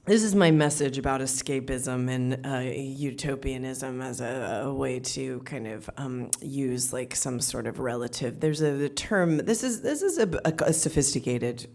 This is my message about escapism and utopianism as a way to kind of use like some sort of relative. There's a term. This is a sophisticated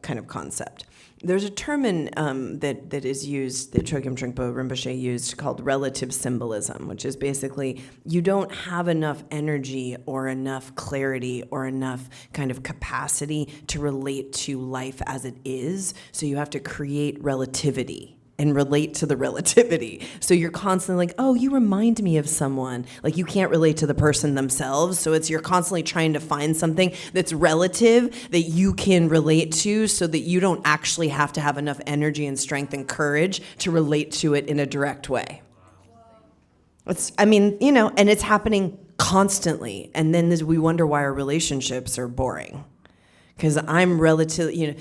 kind of concept. There's a term that is used, that Chogyam Trungpa Rinpoche used, called relative symbolism, which is basically you don't have enough energy or enough clarity or enough kind of capacity to relate to life as it is, so you have to create relativity and relate to the relativity. So you're constantly like, oh, you remind me of someone. Like you can't relate to the person themselves. So you're constantly trying to find something that's relative that you can relate to so that you don't actually have to have enough energy and strength and courage to relate to it in a direct way. And it's happening constantly. And then we wonder why our relationships are boring. Because I'm relatively,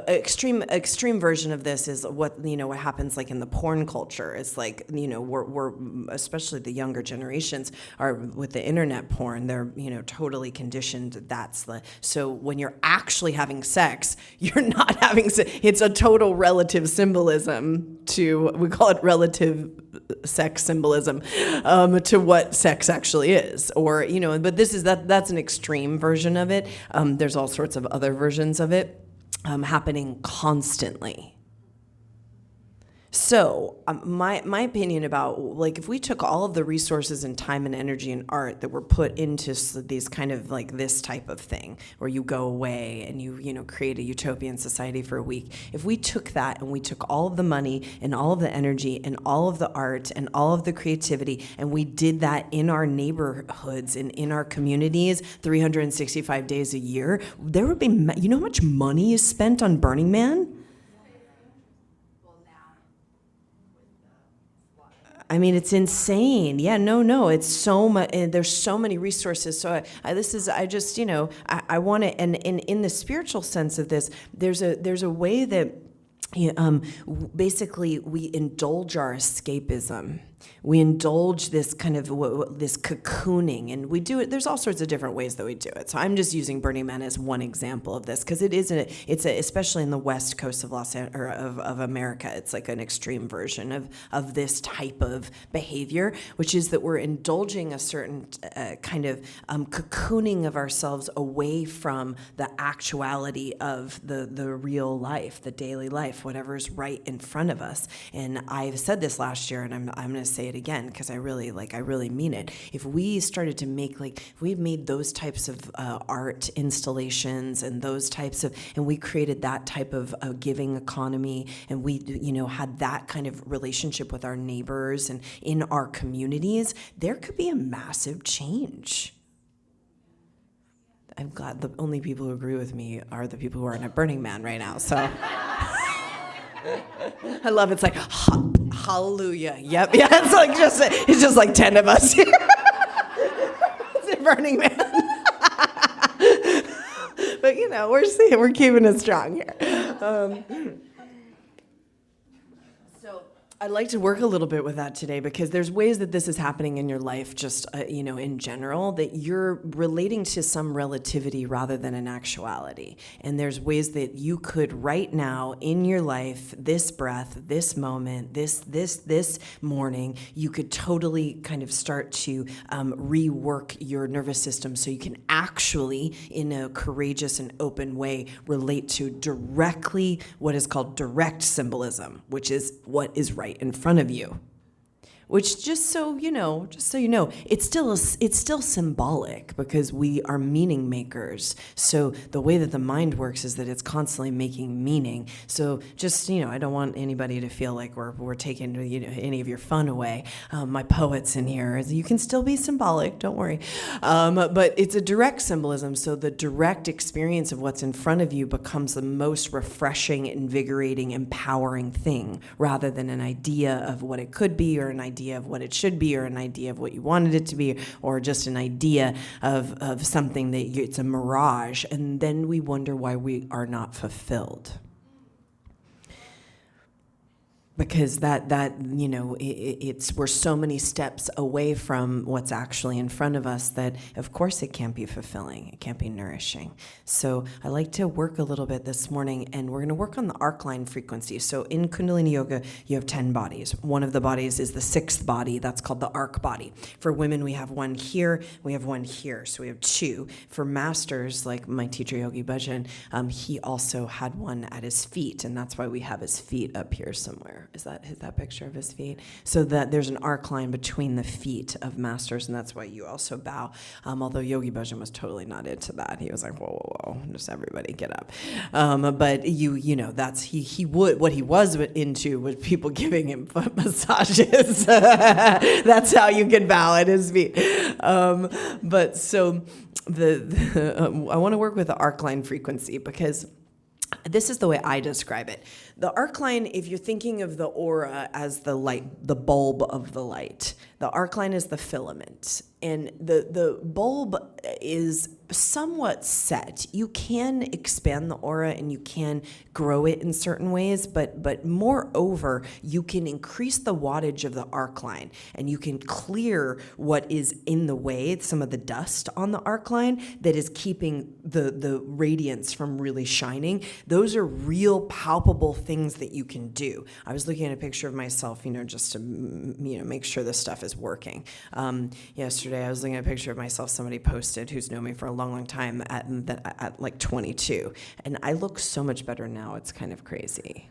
extreme version of this is what happens like in the porn culture. It's like, we're especially the younger generations are with the internet porn. They're, totally conditioned. So when you're actually having sex, you're not having sex. It's a total relative symbolism we call it relative sex symbolism to what sex actually is, but that's an extreme version of it. There's all sorts of other versions of it happening constantly. So my opinion about, like, if we took all of the resources and time and energy and art that were put into these kind of like this type of thing where you go away and you create a utopian society for a week, if we took that and we took all of the money and all of the energy and all of the art and all of the creativity and we did that in our neighborhoods and in our communities 365 days a year, there would be, you know how much money is spent on Burning Man? I mean, it's insane. Yeah, no, it's so much. There's so many resources. So I want to, and in the spiritual sense of this, there's a way that basically we indulge our escapism. We indulge this kind of this cocooning, and we do it. There's all sorts of different ways that we do it. So I'm just using Burning Man as one example of this because especially in the West Coast of of America, it's like an extreme version of this type of behavior, which is that we're indulging a certain kind of cocooning of ourselves away from the actuality of the real life, the daily life, whatever is right in front of us. And I've said this last year, and I'm going to say it again because I really mean it. If we started to make if we made those types of art installations and and we created that type of giving economy, and we had that kind of relationship with our neighbors and in our communities, there could be a massive change. I'm glad the only people who agree with me are the people who are in a Burning Man right now. So. I love it's like hallelujah. Yep. Yeah. It's just like 10 of us. It's a Burning Man. But we're keeping it strong here. So I'd like to work a little bit with that today because there's ways that this is happening in your life just, in general, that you're relating to some relativity rather than an actuality. And there's ways that you could right now in your life, this breath, this moment, this morning, you could totally kind of start to rework your nervous system so you can actually, in a courageous and open way, relate to directly what is called direct symbolism, which is what is right in front of you. Which, just so you know, it's still symbolic because we are meaning makers. So the way that the mind works is that it's constantly making meaning. So just, I don't want anybody to feel like we're taking any of your fun away. My poets in here, you can still be symbolic, don't worry. But it's a direct symbolism. So the direct experience of what's in front of you becomes the most refreshing, invigorating, empowering thing, rather than an idea of what it could be or an idea of what it should be or an idea of what you wanted it to be or just an idea of something that it's a mirage. And then we wonder why we are not fulfilled. because that it's we're so many steps away from what's actually in front of us that of course it can't be fulfilling, it can't be nourishing. So I like to work a little bit this morning, and we're going to work on the arc line frequency. So in Kundalini Yoga you have 10 bodies. One of the bodies is the sixth body, that's called the arc body. For women we have one here, we have one here, so we have two. For masters like my teacher Yogi Bhajan, he also had one at his feet, and that's why we have his feet up here somewhere. Is that picture of his feet? So that there's an arc line between the feet of masters, and that's why you also bow. Although Yogi Bhajan was totally not into that. He was like, whoa, whoa, whoa, just everybody get up. But that's he would, what he was into was people giving him foot massages. That's how you can bow at his feet. But so I want to work with the arc line frequency, because this is the way I describe it. The arc line, if you're thinking of the aura as the light, the bulb of the light, the arc line is the filament. And the bulb is somewhat set. You can expand the aura and you can grow it in certain ways, but moreover, you can increase the wattage of the arc line, and you can clear what is in the way, some of the dust on the arc line that is keeping the radiance from really shining. Those are real palpable things that you can do. I was looking at a picture of myself, just to make sure this stuff is working. Yesterday I was looking at a picture of myself somebody posted, who's known me for a long, long time, at like 22, and I look so much better now. It's kind of crazy.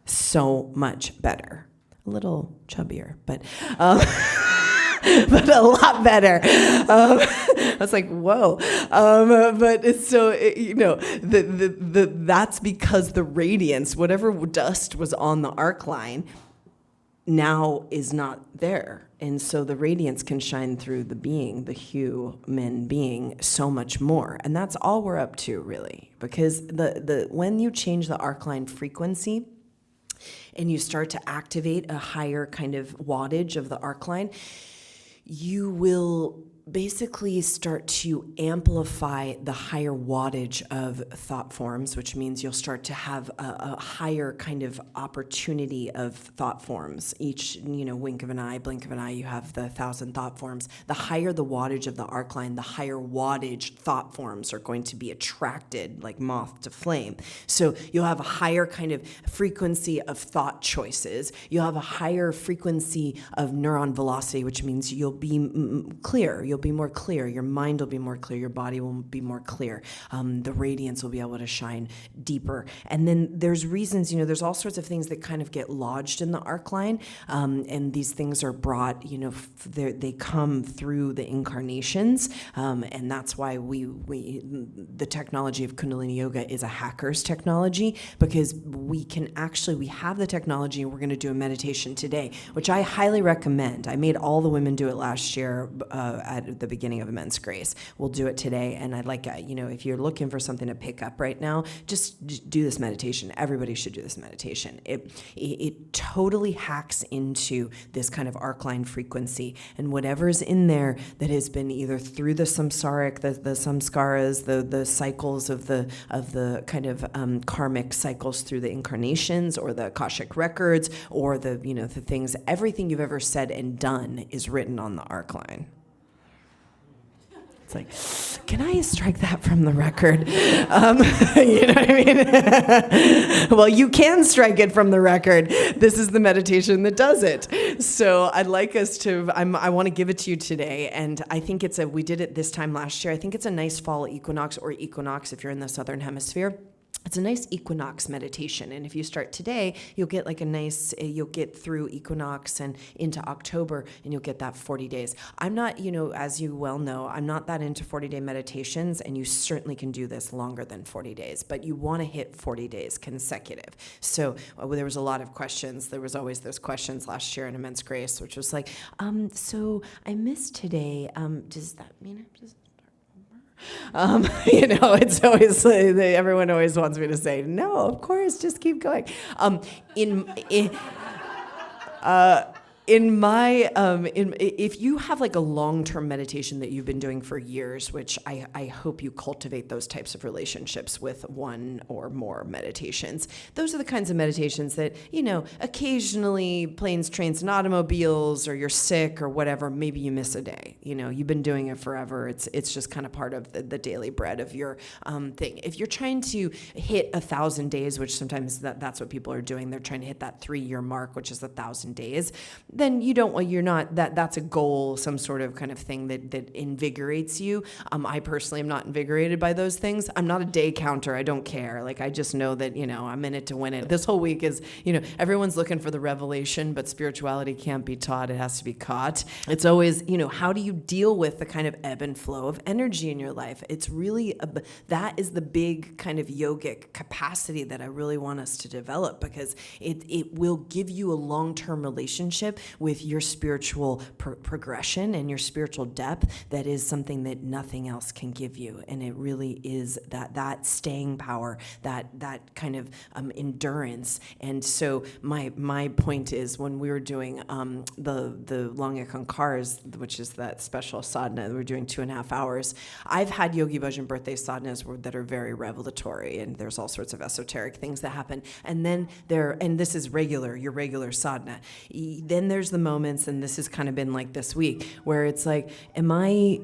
So much better. A little chubbier, but but a lot better. I was like, whoa. But it's so, that's because the radiance, whatever dust was on the arc line, now is not there. And so the radiance can shine through the human being, so much more. And that's all we're up to, really. Because when you change the arc line frequency and you start to activate a higher kind of wattage of the arc line, you will basically start to amplify the higher wattage of thought forms, which means you'll start to have a higher kind of opportunity of thought forms. Each, wink of an eye, blink of an eye, you have the 1,000 thought forms. The higher the wattage of the arc line, the higher wattage thought forms are going to be attracted like moth to flame. So you'll have a higher kind of frequency of thought choices. You'll have a higher frequency of neuron velocity, which means you'll be clear. You'll be more clear. Your mind will be more clear. Your body will be more clear. The radiance will be able to shine deeper. And then there's reasons, there's all sorts of things that kind of get lodged in the arc line. And these things are brought, they come through the incarnations. And that's why the technology of Kundalini Yoga is a hacker's technology, because we have the technology, and we're going to do a meditation today, which I highly recommend. I made all the women do it last year at the beginning of Immense Grace. We'll do it today, and I'd like, if you're looking for something to pick up right now, just do this meditation. Everybody should do this meditation. It totally hacks into this kind of arc line frequency, and whatever's in there that has been either through the samsaric, the samskaras, the cycles of the kind of karmic cycles through the incarnations, or the Akashic records, or the things, everything you've ever said and done is written on the arc line. It's like, can I strike that from the record? You know what I mean? Well, you can strike it from the record. This is the meditation that does it. So I'd like us to, I want to give it to you today. And I think we did it this time last year. I think it's a nice fall equinox, or equinox if you're in the southern hemisphere. It's a nice equinox meditation, and if you start today, you'll get you'll get through equinox and into October, and you'll get that 40 days. I'm not, as you well know, I'm not that into 40-day meditations, and you certainly can do this longer than 40 days, but you want to hit 40 days consecutive. So there was a lot of questions. There was always those questions last year in Immense Grace, which was like, so I missed today. Does that mean I'm just... It's always everyone always wants me to say no. Of course, just keep going. in my if you have like a long-term meditation that you've been doing for years, which I hope you cultivate those types of relationships with one or more meditations. Those are the kinds of meditations that, occasionally planes, trains, and automobiles, or you're sick or whatever, maybe you miss a day. You've been doing it forever. It's just kind of part of the daily bread of your thing. If you're trying to hit 1,000 days, which sometimes that's what people are doing, they're trying to hit that 3-year mark, which is 1,000 days, then you're not, that's a goal, some sort of kind of thing that invigorates you. I personally am not invigorated by those things. I'm not a day counter. I don't care. Like, I just know that, I'm in it to win it. This whole week is, everyone's looking for the revelation, but spirituality can't be taught. It has to be caught. It's always, how do you deal with the kind of ebb and flow of energy in your life? It's really, that is the big kind of yogic capacity that I really want us to develop, because it will give you a long-term relationship with your spiritual progression and your spiritual depth that is something that nothing else can give you. And it really is that staying power, that kind of endurance. And so my point is, when we were doing the Longyearbyen Cars, which is that special sadhana, we're doing 2.5 hours. I've had Yogi Bhajan birthday sadhanas that are very revelatory, and there's all sorts of esoteric things that happen. And then and this is your regular sadhana. Then there's the moments, and this has kind of been like this week, where it's like, am I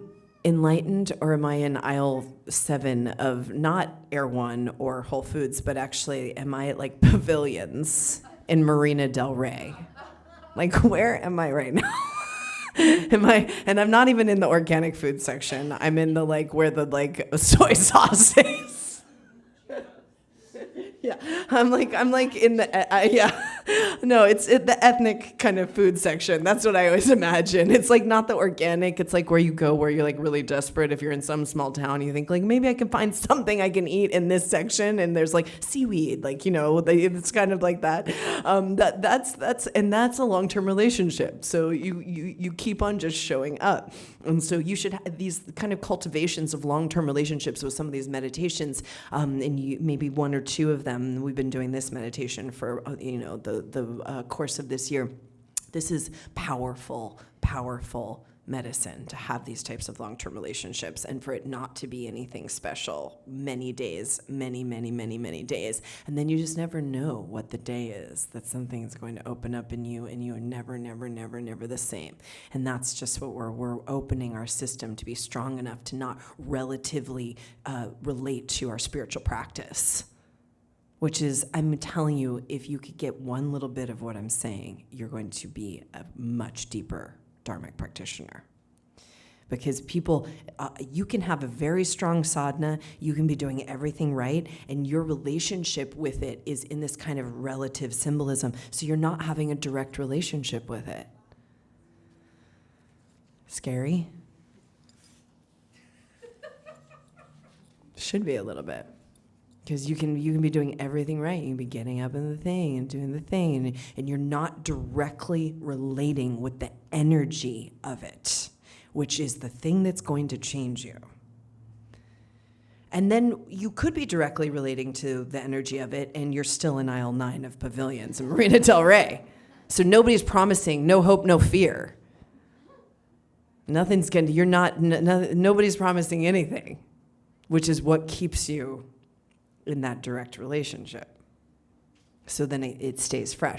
enlightened, or am I in aisle 7 of not Air One or Whole Foods, but actually am I at like Pavilions in Marina Del Rey? Like, where am I right now? And I'm not even in the organic food section. I'm in the where the soy sauce is. Yeah, I'm like in the no, it's the ethnic kind of food section. That's what I always imagine. It's like not the organic. It's like where you go where you're like really desperate. If you're in some small town, you think like, maybe I can find something I can eat in this section, and there's like seaweed, it's kind of like that. That's a long-term relationship. So you keep on just showing up, and so you should have these kind of cultivations of long-term relationships with some of these meditations, and you maybe 1 or 2 of them. We've been doing this meditation for the course of this year. This is powerful medicine to have these types of long-term relationships, and for it not to be anything special. Many days, many days, and then you just never know what the day is that something is going to open up in you, and you are never the same. And that's just what we're opening our system to be strong enough to not relatively relate to our spiritual practice. Which is, I'm telling you, if you could get one little bit of what I'm saying, you're going to be a much deeper Dharmic practitioner. Because people, you can have a very strong sadhana, you can be doing everything right, and your relationship with it is in this kind of relative symbolism, so you're not having a direct relationship with it. Scary? Should be a little bit. Because you can be doing everything right. You can be getting up in the thing and doing the thing, and you're not directly relating with the energy of it, which is the thing that's going to change you. And then you could be directly relating to the energy of it, and you're still in aisle 9 of Pavilions in Marina Del Rey. So nobody's promising no hope, no fear. Nobody's promising anything, which is what keeps you in that direct relationship. So then it stays fresh.